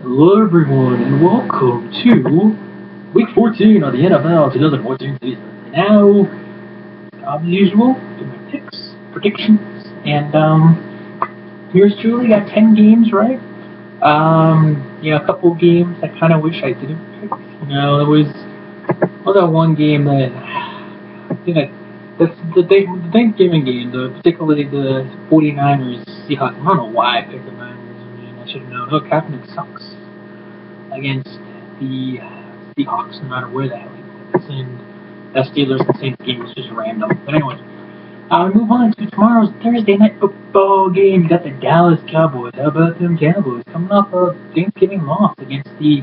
Hello everyone and welcome to week 14 of the NFL 2014 season. And now, as usual, do my picks, predictions, and here's truly got 10 games, right? A couple games I kind of wish I didn't pick. There was that one game that that's the Thanksgiving game, particularly the 49ers Seahawks. I don't know why I picked the Niners. I mean, I should have known. Oh, Kaepernick sucks against the Seahawks, no matter where the hell he plays. And that Steelers and Saints game was just random. But anyway, we move on to tomorrow's Thursday night football game. You got the Dallas Cowboys. How about them Cowboys coming off a Thanksgiving loss against the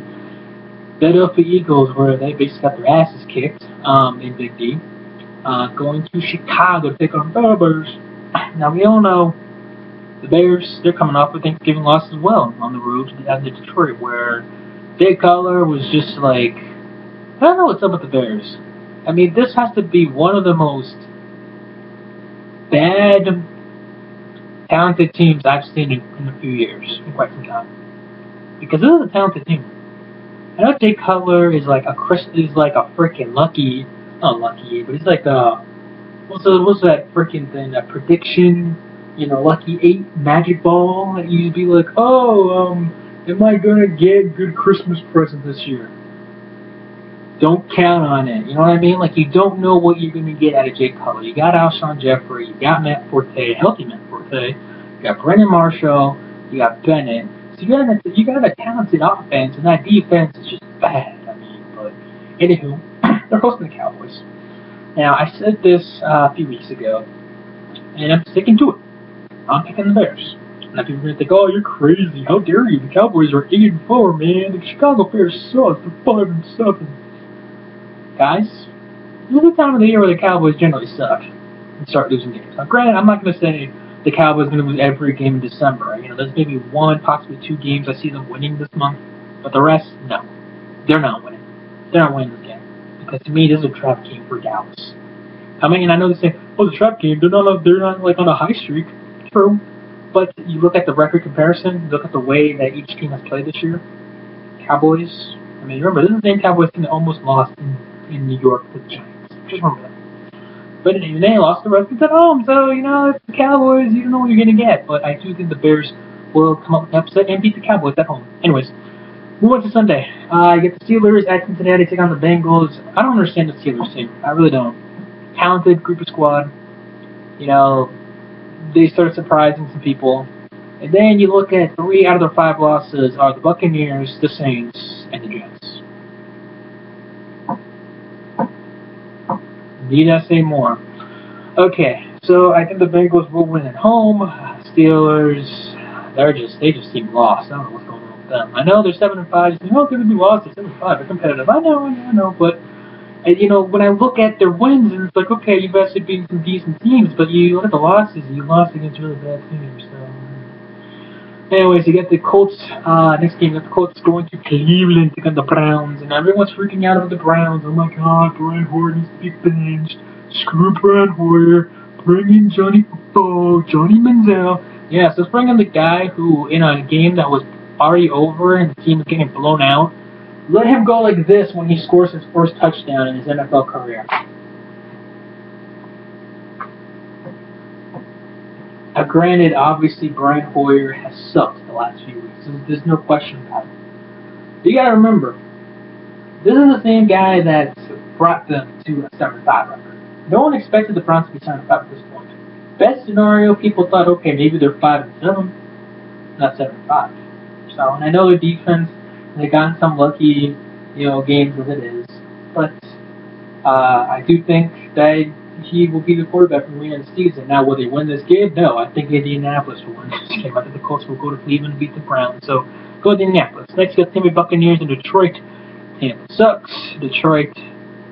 Philadelphia Eagles, where they basically got their asses kicked in Big D. Going to Chicago to take on the Bears. Now we all know the Bears, they're coming off a Thanksgiving loss as well on the road to Detroit, where Jay Cutler was just like, I don't know what's up with the Bears. I mean, this has to be one of the most bad, talented teams I've seen in a few years, in quite some time. Because this is a talented team. I know Jay Cutler is like a freaking lucky, not lucky, but he's like what's that freaking thing? A prediction, lucky 8 magic ball. And you'd be like, am I gonna get good Christmas present this year? Don't count on it. You know what I mean? Like, you don't know what you're gonna get out of Jay Cutler. You got Alshon Jeffrey, you got Matt Forte, healthy Matt Forte, you got Brandon Marshall, you got Bennett. So you got a talented offense, and that defense is just bad. I mean, but anywho, they're hosting the Cowboys. Now, I said this a few weeks ago, and I'm sticking to it. I'm picking the Bears. Now people are going to think, oh, you're crazy. How dare you? The Cowboys are 8-4, man. The Chicago Bears suck. They're 5-7. Guys, this is the time of the year where the Cowboys generally suck and start losing games. Now, granted, I'm not going to say the Cowboys are going to lose every game in December. There's maybe 1, possibly 2 games I see them winning this month, but the rest, no. They're not winning. They're not winning this game. Because to me, this is a trap game for Dallas. And I know they say, oh, the trap game, they're not like on a high streak. True. But you look at the record comparison, look at the way that each team has played this year. Cowboys, remember, this is the same Cowboys team that almost lost in New York to the Giants. Just remember that. But they lost the rest at home, so, it's the Cowboys, you don't know what you're going to get. But I do think the Bears will come up with an upset and beat the Cowboys at home. Anyways, move on to Sunday. You get the Steelers at Cincinnati take on the Bengals. I don't understand the Steelers team. I really don't. Talented group of squad. They started surprising some people. And then you look at 3 out of their 5 losses are the Buccaneers, the Saints, and the Jets. Need I say more? Okay, so I think the Bengals will win at home. Steelers, they just seem lost. I don't know what's going on with them. I know they're 7-5. They're going to be lost. They're 7-5. They're competitive. I know, but when I look at their wins, and it's like, okay, you've actually beaten some decent teams, but you look at the losses, you lost against really bad teams. So, anyways, you get the Colts. Next game, you got the Colts going to Cleveland to get the Browns, and everyone's freaking out about the Browns. Oh my God, Brian Hoyer needs to be benched. Screw Brian Hoyer. Bring in Johnny Manziel. Yeah, so let's bring in the guy who, in a game that was already over and the team was getting blown out, let him go like this when he scores his first touchdown in his NFL career. Now, granted, obviously, Brian Hoyer has sucked the last few weeks. There's no question about it. But you gotta remember, this is the same guy that brought them to a 7-5 record. No one expected the Browns to be 7-5 at this point. Best scenario, people thought, okay, maybe they're 5-7, not 7-5. So, and I know their defense, they've gotten some lucky, games as it is. But I do think that he will be the quarterback for the end of the season. Now, will they win this game? No, I think Indianapolis will win this game. I think the Colts will go to Cleveland and beat the Browns. So, go to Indianapolis. Next, you got Tampa Buccaneers in Detroit. Tampa sucks. Detroit,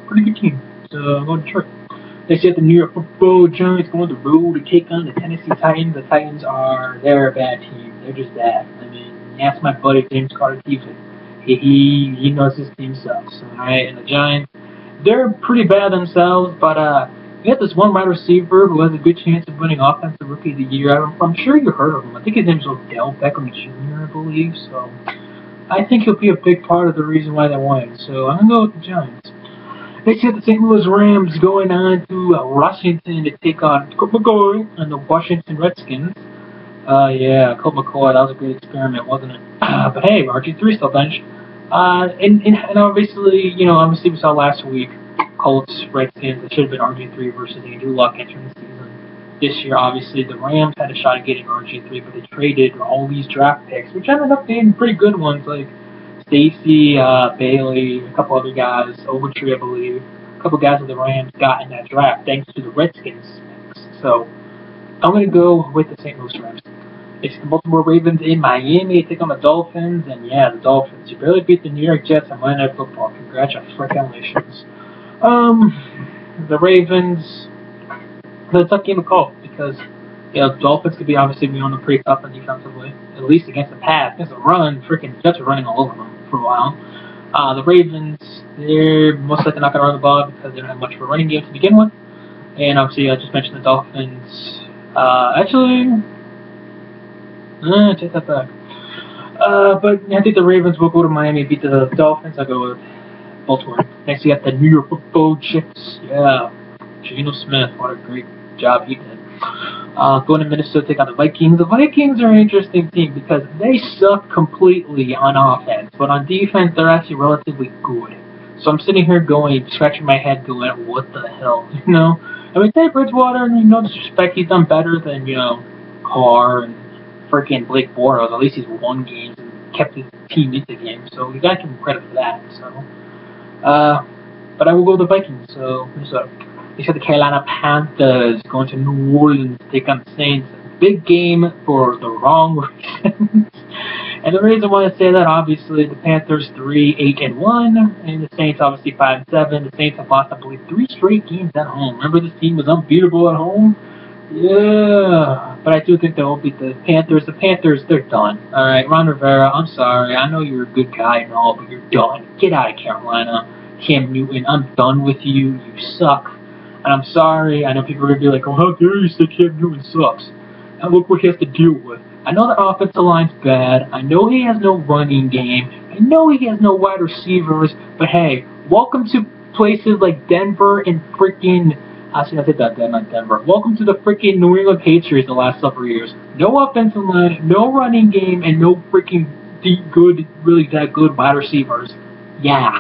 pretty good team. So, go to Detroit. Next, you got the New York Football Giants going to the road to take on the Tennessee Titans. The Titans they're a bad team. They're just bad. Ask my buddy James Carter Keefe. He knows his team sucks. Alright, and the Giants, they're pretty bad themselves, but you got this one wide receiver who has a good chance of winning Offensive Rookie of the Year. I'm sure you heard of him. I think his name's Odell Beckham Jr., I believe. So I think he'll be a big part of the reason why they won. So I'm gonna go with the Giants. Next, you have the St. Louis Rams going on to Washington to take on Colt McCoy and the Washington Redskins. Yeah, Colt McCoy, that was a great experiment, wasn't it? But hey, RG3 still benched. And obviously, obviously we saw last week, Colts, Redskins, it should have been RG3 versus Andrew Luck entering the season. This year, obviously, the Rams had a shot at getting RG3, but they traded all these draft picks, which ended up being pretty good ones, like Stacy, Bailey, a couple other guys, Ogletree, I believe. A couple guys of the Rams got in that draft thanks to the Redskins picks. So I'm going to go with the St. Louis Rams. It's the Baltimore Ravens in Miami to take on the Dolphins, and yeah, the Dolphins. You barely beat the New York Jets on Monday Night Football. Congratulations. The Ravens, it's a tough game to call because the Dolphins could be obviously on the pretty tough defensively, at least against the pass. Against the run, freaking Jets are running all over them for a while. The Ravens, they're most likely not going to run the ball because they don't have much of a running game to begin with. And obviously, I just mentioned the Dolphins. Take that back. But I think the Ravens will go to Miami and beat the Dolphins. I'll go with Baltimore. Next, you got the New York Football Jets. Yeah. Geno Smith, what a great job he did. Going to Minnesota to take on the Vikings. The Vikings are an interesting team because they suck completely on offense, but on defense, they're actually relatively good. So I'm sitting here scratching my head going, what the hell, I mean, Teddy Bridgewater, no disrespect, he's done better than, Carr and freaking Blake Bortles. At least he's won games and kept his team into games, so you gotta give him credit for that. So, but I will go with the Vikings. So, you said the Carolina Panthers going to New Orleans to take on the Saints. Big game for the wrong reasons. And the reason why I say that, obviously, the Panthers 3-8-1, and the Saints obviously 5-7. The Saints have lost, I believe, 3 straight games at home. Remember, this team was unbeatable at home. Yeah, but I do think they will beat the Panthers. The Panthers, they're done. All right, Ron Rivera, I'm sorry. I know you're a good guy and all, but you're done. Get out of Carolina. Cam Newton, I'm done with you. You suck. And I'm sorry. I know people are going to be like, oh, how dare you say Cam Newton sucks. And look what he has to deal with. I know the offensive line's bad. I know he has no running game. I know he has no wide receivers. But hey, welcome to places like Denver and freaking... Actually, I said that, not Denver. Welcome to the freaking New England Patriots the last several years. No offensive line, no running game, and no freaking really that good wide receivers. Yeah.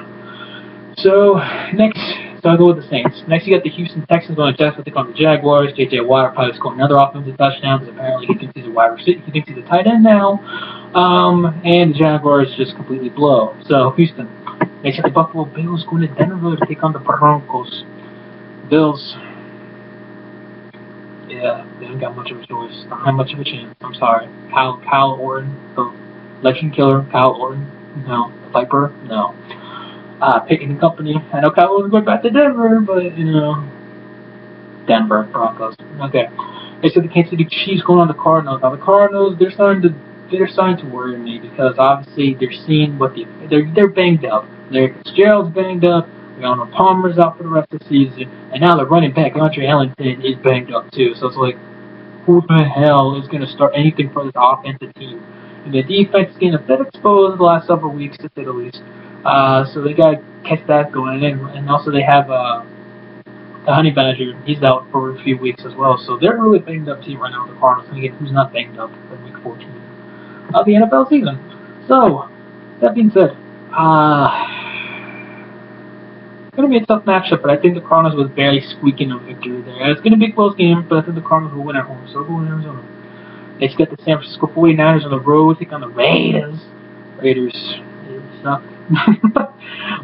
So, next, I'll go with the Saints. Next, you got the Houston Texans going to Jets. I think on the Jaguars. J.J. Watt probably scoring another offensive touchdown because apparently he thinks he's a wide receiver. He thinks he's a tight end now. And the Jaguars just completely blow. So, Houston. Next, you got the Buffalo Bills going to Denver to take on the Broncos. Bills, yeah, they haven't got much of a choice. Don't have much of a chance. I'm sorry. Kyle Orton, the legend killer, Kyle Orton, no. The Viper, no. Pickett and company. I know Kyle Orton's going back to Denver, but, Denver, Broncos. Okay. They said the Kansas City Chiefs going on the Cardinals. Now, the Cardinals, they're starting to worry me because obviously they're seeing they're banged up. Larry Fitzgerald's banged up. Arnold Palmer's out for the rest of the season, and now the running back, Andre Ellington, is banged up too. So it's like, who the hell is going to start anything for this offensive team? And the defense is getting a bit exposed the last several weeks, to say the least. So they got to catch that going. And also they have the Honey Badger. He's out for a few weeks as well. So they're a really banged up team right now, the Cardinals. And again, who's not banged up for week 14 of the NFL season? So, that being said, it's going to be a tough matchup, but I think the Cardinals was barely squeaking a victory there. It's going to be a close game, but I think the Cardinals will win at home. So we'll go in Arizona. Next, you got the San Francisco 49ers on the road, take on the Raiders. Raiders suck.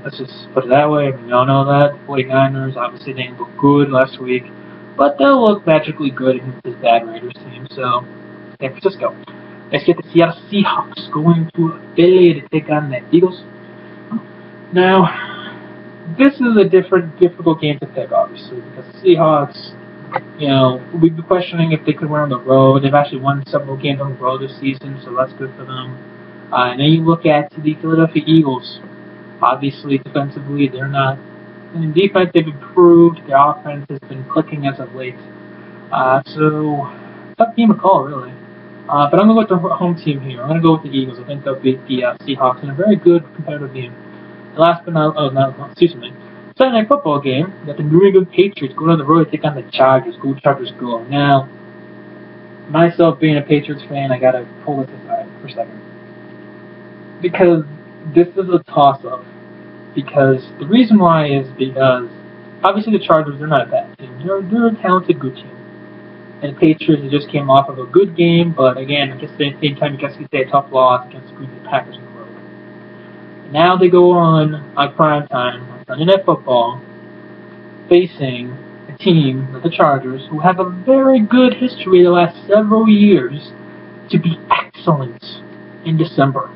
Let's just put it that way. I mean, we all know that. The 49ers, obviously, they didn't look good last week, but they'll look magically good against this bad Raiders team. So, San Francisco. Let's get the Seattle Seahawks going to Philly to take on the Eagles. Now, this is a difficult game to pick, obviously, because the Seahawks, we've been questioning if they could win on the road. They've actually won several games on the road this season, so that's good for them. And then you look at the Philadelphia Eagles. Obviously, defensively, they're not. In defense, they've improved. Their offense has been clicking as of late. So, tough game to call, really. But I'm going to go with the home team here. I'm going to go with the Eagles. I think they'll beat the Seahawks in a very good competitive game. And last but not, excuse me. Sunday night football game. You got the New England Patriots going on the road to take on the Chargers. Go Chargers, go. Now, myself being a Patriots fan, I got to pull this aside for a second. Because this is a toss-up. Because the reason why is because obviously the Chargers are not a bad team. They're a talented, good team. And the Patriots just came off of a good game, but again, at the same time, you guys could say a tough loss against the Green Bay Packers on the road. And now they go on prime time on Sunday Night Football, facing a team, the Chargers, who have a very good history the last several years to be excellent in December.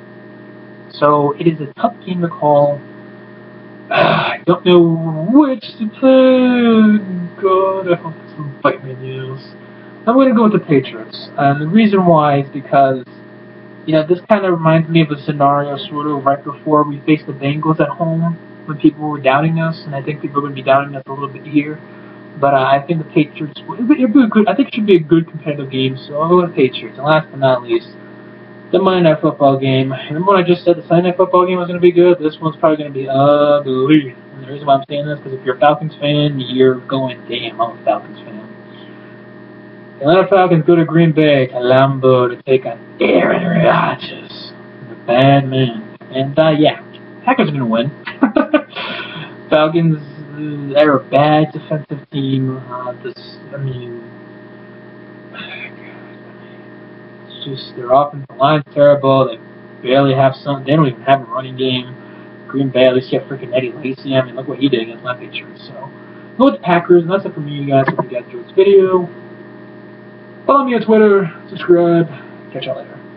So it is a tough game to call. I don't know which to play. God, I hope this will bite me in the ass. I'm going to go with the Patriots. And the reason why is because, this kind of reminds me of a scenario sort of right before we faced the Bengals at home when people were doubting us, and I think people are going to be doubting us a little bit here. But I think the Patriots, it'll be a good, I think it should be a good competitive game, so I'll go with the Patriots. And last but not least, the Monday Night Football game. Remember when I just said the Sunday Night Football game was going to be good? This one's probably going to be ugly. And the reason why I'm saying this is because if you're a Falcons fan, you're going, damn, I'm a Falcons fan. The Atlanta Falcons go to Green Bay to Lambeau to take on Aaron Rodgers, the bad man. And, Packers are going to win. Falcons, they're a bad defensive team. Their offensive line's terrible. They barely have they don't even have a running game. Green Bay, at least you have freaking Eddie Lacy. I mean, look what he did against my Patriots. So, go with the Packers, and that's it for me, you guys. Hope you guys enjoyed this video. Follow me on Twitter, subscribe, catch y'all later.